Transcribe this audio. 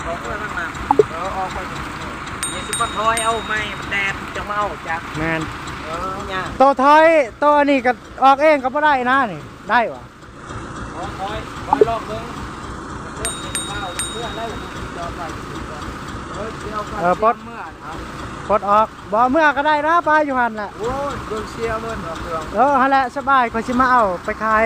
ออกเมื่อตั้งนานออกไปนี่สิบปันทอยเอาไม่แดดจะมาเอาจากแมนเนี่ยตัวถอยตัวนี้ก็ออกเองก็บ่ได้นะนี่ได้วะคอยรอบนึงเริ่มเป็นข้าวเมื่อแล้วจอดไปปลดปลดออกบ่เมื่อก็ได้นะปลาอยู่หันแหละโอ้ยเบิ่งเชียร์เบิ่งออกเครื่องฮันแหละสบายก็สิมาเอาไปขาย